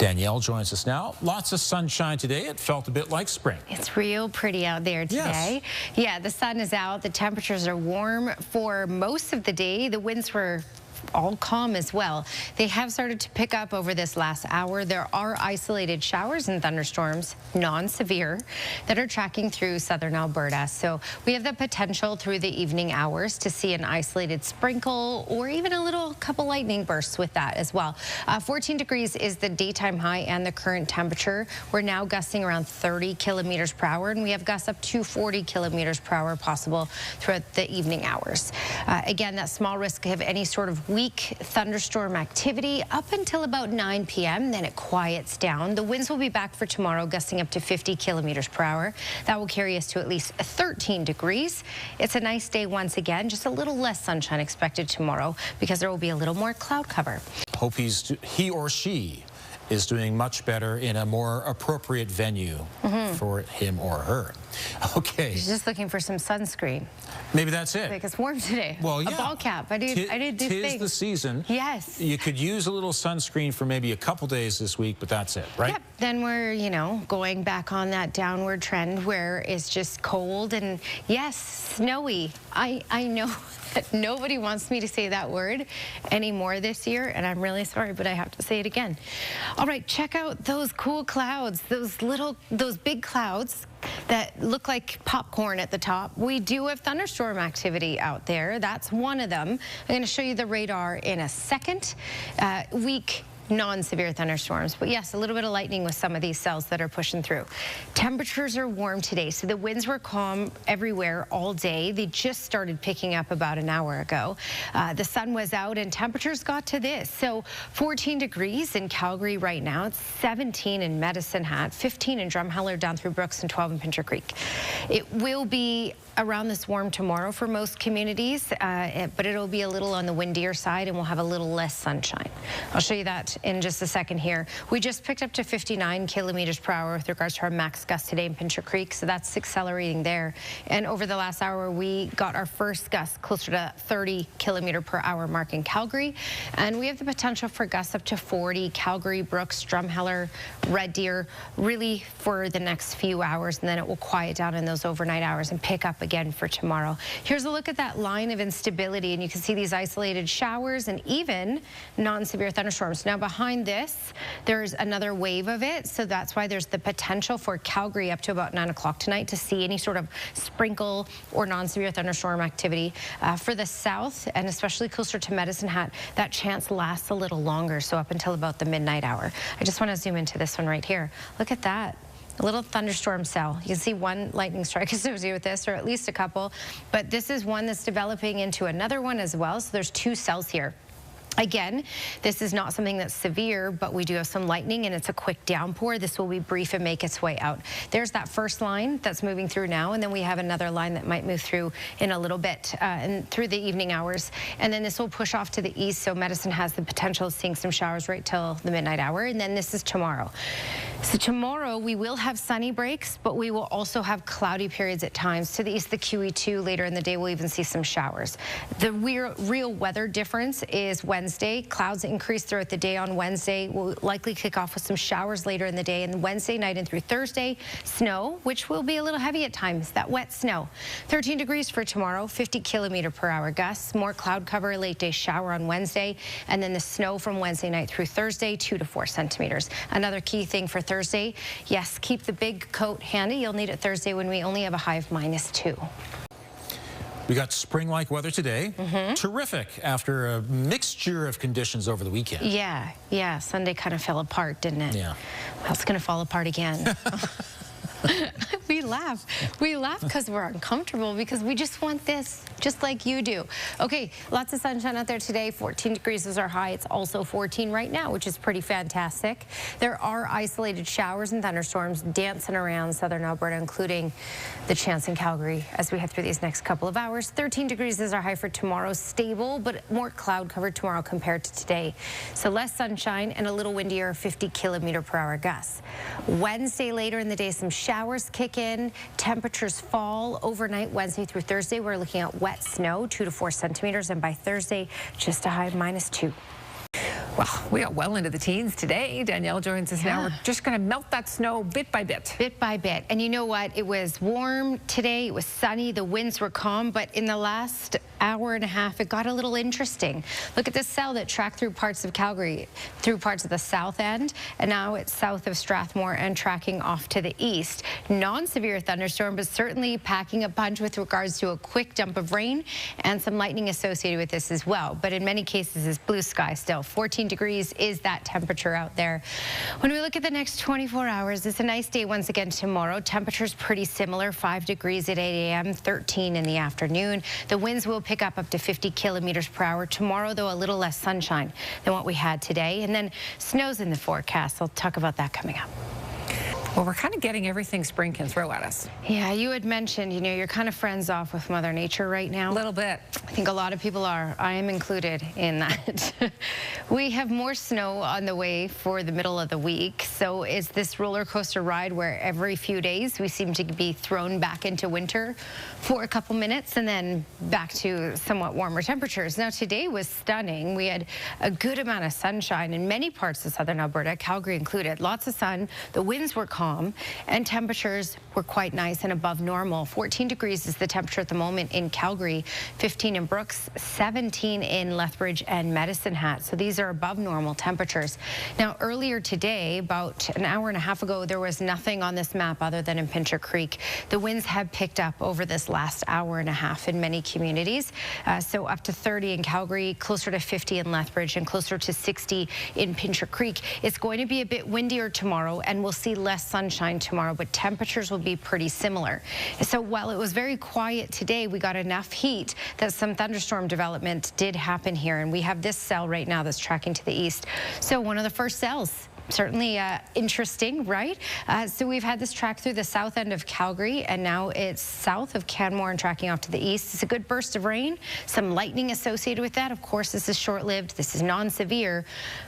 Danielle joins us now. Lots of sunshine today. It felt a bit like spring. It's real pretty out there today. Yes. Yeah, the sun is out. The temperatures are warm for most of the day. The winds were all calm as well. They have started to pick up over this last hour. There are isolated showers and thunderstorms, non-severe, that are tracking through southern Alberta. So we have the potential through the evening hours to see an isolated sprinkle or even a little couple lightning bursts with that as well. 14 degrees is the daytime high and the current temperature. We're now gusting around 30 kilometers per hour, and we have gusts up to 40 kilometers per hour possible throughout the evening hours. Again, that small risk of any sort of weak thunderstorm activity up until about 9 p.m. Then it quiets down. The winds will be back for tomorrow, gusting up to 50 kilometers per hour. That will carry us to at least 13 degrees. It's a nice day once again, just a little less sunshine expected tomorrow because there will be a little more cloud cover. Hope he or she is doing much better in a more appropriate venue for him or her. Okay. He's just looking for some sunscreen. Maybe that's it. Like it's warm today. Well, yeah. A ball cap. I did do things. Tis the season. Yes. You could use a little sunscreen for maybe a couple days this week, but that's it, right? Yep. Then we're, going back on that downward trend where it's just cold and, yes, snowy. I know that nobody wants me to say that word anymore this year, and I'm really sorry, but I have to say it again. All right, check out those cool clouds, those big clouds that look like popcorn at the top. We do have thunderstorm activity out there. That's one of them. I'm going to show you the radar in a second. Weak non-severe thunderstorms, but yes, a little bit of lightning with some of these cells that are pushing through. Temperatures are warm today, so the winds were calm everywhere all day. They just started picking up about an hour ago. The sun was out and temperatures got to this. So 14 degrees in Calgary right now. It's 17 in Medicine Hat, 15 in Drumheller down through Brooks, and 12 in Pincher Creek. It will be around this warm tomorrow for most communities, but it'll be a little on the windier side and we'll have a little less sunshine. I'll show you that in just a second here. We just picked up to 59 kilometers per hour with regards to our max gust today in Pincher Creek, so that's accelerating there. And over the last hour, we got our first gust closer to 30 kilometer per hour mark in Calgary, and we have the potential for gusts up to 40, Calgary, Brooks, Drumheller, Red Deer, really for the next few hours, and then it will quiet down in those overnight hours and pick up again for tomorrow. Here's a look at that line of instability, and you can see these isolated showers and even non-severe thunderstorms. Now behind this, there's another wave of it, so that's why there's the potential for Calgary up to about 9 o'clock tonight to see any sort of sprinkle or non-severe thunderstorm activity. For the south, and especially closer to Medicine Hat, that chance lasts a little longer, so up until about the midnight hour. I just want to zoom into this one right here. Look at that. A little thunderstorm cell. You can see one lightning strike associated with this, or at least a couple, but this is one that's developing into another one as well, so there's two cells here. Again, this is not something that's severe, but we do have some lightning and it's a quick downpour. This will be brief and make its way out. There's that first line that's moving through now, and then we have another line that might move through in a little bit and through the evening hours. And then this will push off to the east, so Medicine has the potential of seeing some showers right till the midnight hour, and then this is tomorrow. So tomorrow we will have sunny breaks, but we will also have cloudy periods at times. To the east, the QE2, later in the day, we'll even see some showers. The real weather difference is Wednesday. Clouds increase throughout the day on Wednesday. We'll likely kick off with some showers later in the day, and Wednesday night and through Thursday, snow, which will be a little heavy at times, that wet snow. 13 degrees for tomorrow, 50 kilometer per hour gusts, more cloud cover, late day shower on Wednesday, and then the snow from Wednesday night through Thursday, 2 to 4 centimeters. Another key thing for Thursday, yes, keep the big coat handy. You'll need it Thursday when we only have a high of -2. We got spring-like weather today. Terrific after a mixture of conditions over the weekend. Yeah. Sunday kind of fell apart, didn't it? Yeah. Well, it's going to fall apart again. We laugh because we're uncomfortable, because we just want this, just like you do. Okay, lots of sunshine out there today. 14 degrees is our high. It's also 14 right now, which is pretty fantastic. There are isolated showers and thunderstorms dancing around southern Alberta, including the chance in Calgary as we head through these next couple of hours. 13 degrees is our high for tomorrow. Stable, but more cloud cover tomorrow compared to today. So less sunshine and a little windier, 50 kilometer per hour gusts. Wednesday later in the day, some showers kick in, temperatures fall overnight Wednesday through Thursday. We're looking at wet snow, 2 to 4 centimeters, and by Thursday, just a high of -2. Well, we got well into the teens today. Danielle joins us now. We're just going to melt that snow bit by bit. Bit by bit. And you know what? It was warm today. It was sunny. The winds were calm. But in the last hour and a half, it got a little interesting. Look at this cell that tracked through parts of Calgary, through parts of the south end. And now it's south of Strathmore and tracking off to the east. Non-severe thunderstorm, but certainly packing a punch with regards to a quick dump of rain and some lightning associated with this as well. But in many cases, it's blue sky still. 14 degrees is that temperature out there. When we look at the next 24 hours, it's a nice day once again tomorrow. Temperatures pretty similar, 5 degrees at 8 a.m., 13 in the afternoon. The winds will pick up to 50 kilometers per hour. Tomorrow, though, a little less sunshine than what we had today. And then snow's in the forecast. I'll talk about that coming up. Well, we're kind of getting everything spring can throw at us. Yeah, you had mentioned, you know, you're kind of friends off with Mother Nature right now. A little bit. I think a lot of people are. I am included in that. We have more snow on the way for the middle of the week. So it's this roller coaster ride where every few days we seem to be thrown back into winter for a couple minutes and then back to somewhat warmer temperatures. Now, today was stunning. We had a good amount of sunshine in many parts of southern Alberta, Calgary included. Lots of sun. The winds were calm and temperatures were quite nice and above normal. 14 degrees is the temperature at the moment in Calgary, 15 in Brooks, 17 in Lethbridge and Medicine Hat. So these are above normal temperatures. Now, earlier today, about an hour and a half ago, there was nothing on this map other than in Pincher Creek. The winds have picked up over this last hour and a half in many communities. So up to 30 in Calgary, closer to 50 in Lethbridge, and closer to 60 in Pincher Creek. It's going to be a bit windier tomorrow, and we'll see less sunshine tomorrow, but temperatures will be pretty similar. So while it was very quiet today, we got enough heat that some thunderstorm development did happen here. And we have this cell right now that's tracking to the east. So one of the first cells. Certainly interesting, right? So we've had this track through the south end of Calgary, and now it's south of Canmore and tracking off to the east. It's a good burst of rain, some lightning associated with that. Of course, this is short-lived. This is non-severe,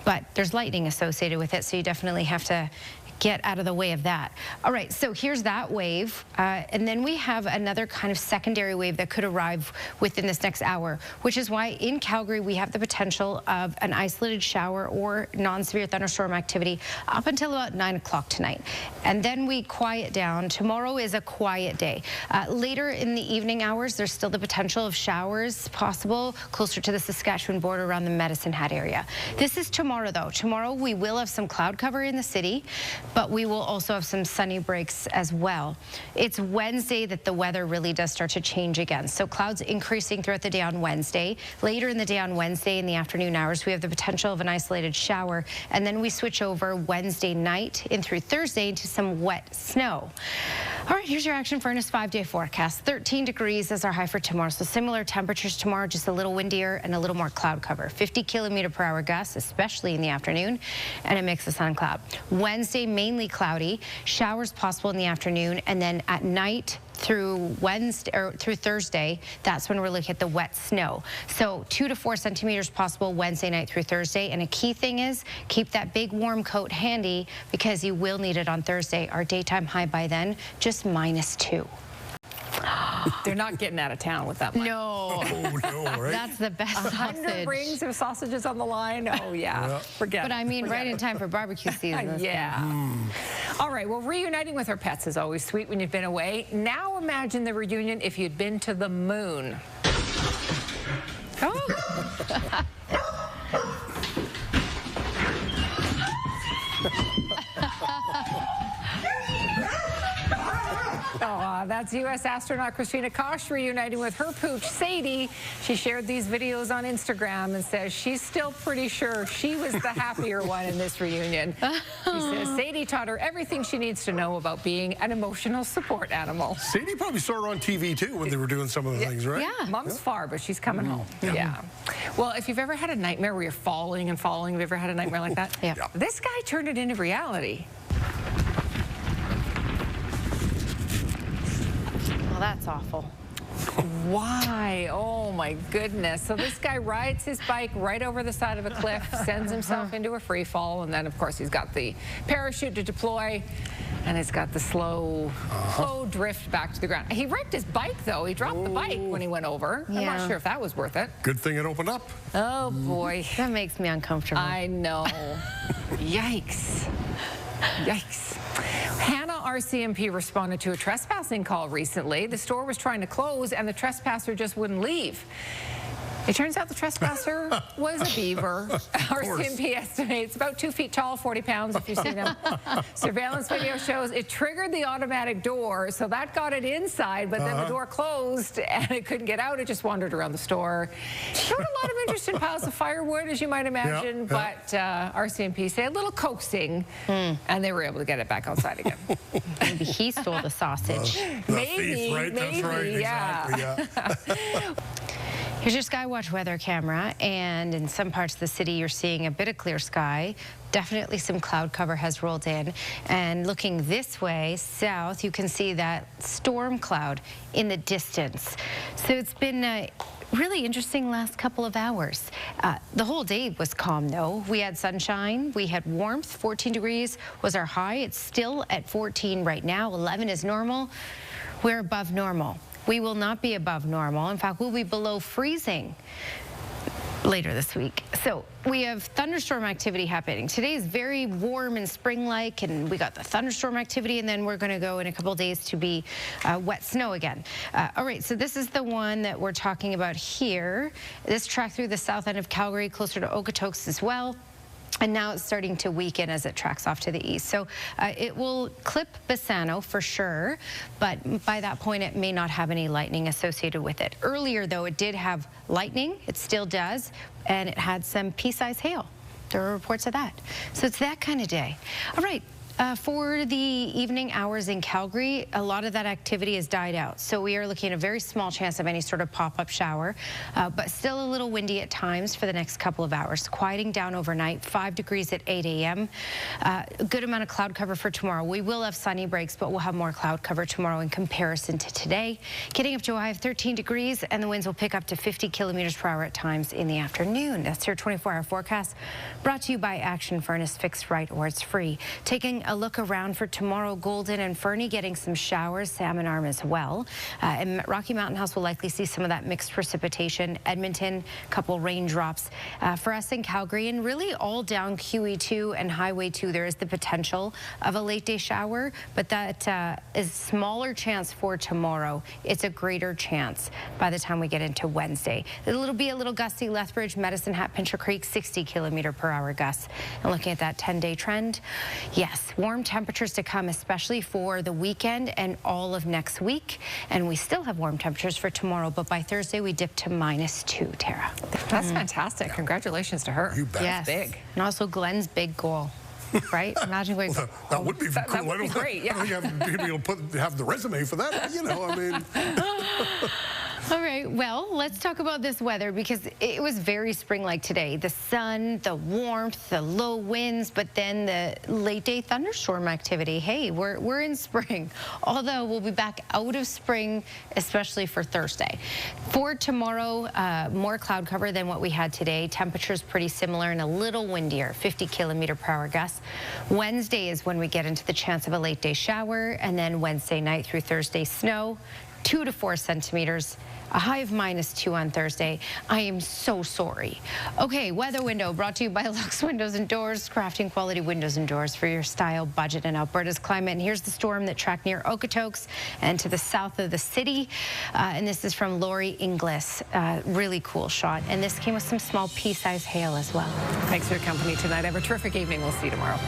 but there's lightning associated with it, so you definitely have to get out of the way of that. All right, so here's that wave. And then we have another kind of secondary wave that could arrive within this next hour, which is why in Calgary we have the potential of an isolated shower or non-severe thunderstorm activity up until about 9 o'clock tonight. And then we quiet down. Tomorrow is a quiet day. Later in the evening hours, there's still the potential of showers possible closer to the Saskatchewan border around the Medicine Hat area. This is tomorrow, though. Tomorrow we will have some cloud cover in the city, but we will also have some sunny breaks as well. It's Wednesday that the weather really does start to change again. So clouds increasing throughout the day on Wednesday. Later in the day on Wednesday in the afternoon hours, we have the potential of an isolated shower. And then we switch over Wednesday night in through Thursday into some wet snow. All right, here's your Action Furnace 5-day forecast. 13 degrees is our high for tomorrow. So similar temperatures tomorrow, just a little windier and a little more cloud cover. 50 kilometer-per-hour gusts, especially in the afternoon, and a mix of sun and cloud. Wednesday, mainly cloudy, showers possible in the afternoon, and then at night through Wednesday or through Thursday, that's when we're looking at the wet snow. So 2 to 4 centimeters possible Wednesday night through Thursday. And a key thing is keep that big warm coat handy because you will need it on Thursday. Our daytime high by then, just -2. They're not getting out of town with that much. No. Oh, no, right? That's the best 100 sausage. rings of sausages on the line. Oh, yeah. Forget But it. I mean, Forget right it. in time for barbecue season. Yeah. All right, well, reuniting with our pets is always sweet when you've been away. Now imagine the reunion if you'd been to the moon. Oh. Oh, that's U.S. astronaut Christina Koch reuniting with her pooch, Sadie. She shared these videos on Instagram and says she's still pretty sure she was the happier one in this reunion. She says Sadie taught her everything she needs to know about being an emotional support animal. Sadie probably saw her on TV, too, when they were doing some of the things, right? Yeah. Mom's far, but she's coming home. Yeah. Well, if you've ever had a nightmare where you're falling and falling, have you ever had a nightmare like that? Yeah. This guy turned it into reality. Well, that's awful. Why? Oh my goodness. So this guy rides his bike right over the side of a cliff, sends himself into a free fall, and then of course he's got the parachute to deploy, and it's got the slow drift back to the ground. He wrecked his bike though. He dropped the bike when he went over. I'm not sure if that was worth it. Good thing it opened up. Oh boy. That makes me uncomfortable. I know. Yikes. Yikes. Hannah, RCMP, responded to a trespassing call recently. The store was trying to close and the trespasser just wouldn't leave. It turns out the trespasser was a beaver. RCMP estimates about 2 feet tall, 40 pounds if you've seen him. Surveillance video shows it triggered the automatic door, so that got it inside, but then the door closed and it couldn't get out. It just wandered around the store. Showed a lot of interest in piles of firewood, as you might imagine, but RCMP say a little coaxing, and they were able to get it back outside again. Maybe he stole the sausage. Maybe, thief, right? maybe, That's right, exactly, yeah. Here's your Skywatch weather camera, and in some parts of the city you're seeing a bit of clear sky. Definitely some cloud cover has rolled in, and looking this way south you can see that storm cloud in the distance. So it's been a really interesting last couple of hours. The whole day was calm though. We had sunshine, we had warmth. 14 degrees was our high. It's still at 14 right now. 11 is normal. We're above normal. We will not be above normal. In fact, we'll be below freezing later this week. So we have thunderstorm activity happening. Today is very warm and spring-like, and we got the thunderstorm activity, and then we're going to go in a couple days to be wet snow again. All right, so this is the one that we're talking about here. This tracked through the south end of Calgary, closer to Okotoks as well. And now it's starting to weaken as it tracks off to the east. So it will clip Bassano for sure, but by that point it may not have any lightning associated with it. Earlier though, it did have lightning, it still does, and it had some pea-sized hail. There are reports of that. So it's that kind of day. All right. For the evening hours in Calgary, a lot of that activity has died out. So we are looking at a very small chance of any sort of pop-up shower, but still a little windy at times for the next couple of hours. Quieting down overnight, 5 degrees at 8 a.m. A good amount of cloud cover for tomorrow. We will have sunny breaks, but we'll have more cloud cover tomorrow in comparison to today. Getting up to a high of 13 degrees, and the winds will pick up to 50 kilometers per hour at times in the afternoon. That's your 24-hour forecast, brought to you by Action Furnace. Fixed right or it's free. Taking a look around for tomorrow, Golden and Fernie getting some showers, Salmon Arm as well. And Rocky Mountain House will likely see some of that mixed precipitation. Edmonton, a couple raindrops. For us in Calgary and really all down QE2 and Highway 2, there is the potential of a late day shower, but that is smaller chance for tomorrow. It's a greater chance by the time we get into Wednesday. It'll be a little gusty. Lethbridge, Medicine Hat, Pincher Creek, 60 kilometer per hour gusts. And looking at that 10-day trend, yes, warm temperatures to come, especially for the weekend and all of next week. And we still have warm temperatures for tomorrow, but by Thursday we dip to -2, Tara. That's fantastic. Congratulations to her. You bet. Yes. Big. And also Glenn's big goal. Right? Imagine going. Well, that would be cool. That would be great. Yeah. I don't think you have the resume for that. You know, I mean. All right, well, let's talk about this weather because it was very spring-like today. The sun, the warmth, the low winds, but then the late-day thunderstorm activity. Hey, we're in spring, although we'll be back out of spring, especially for Thursday. For tomorrow, more cloud cover than what we had today. Temperatures pretty similar and a little windier, 50 kilometer per hour gusts. Wednesday is when we get into the chance of a late-day shower, and then Wednesday night through Thursday, snow. 2 to 4 centimeters, a high of -2 on Thursday. I am so sorry. Okay, weather window brought to you by Lux Windows and Doors, crafting quality windows and doors for your style, budget, and Alberta's climate. And here's the storm that tracked near Okotoks and to the south of the city. And this is from Lori Inglis. Really cool shot. And this came with some small pea-sized hail as well. Thanks for your company tonight. Have a terrific evening. We'll see you tomorrow.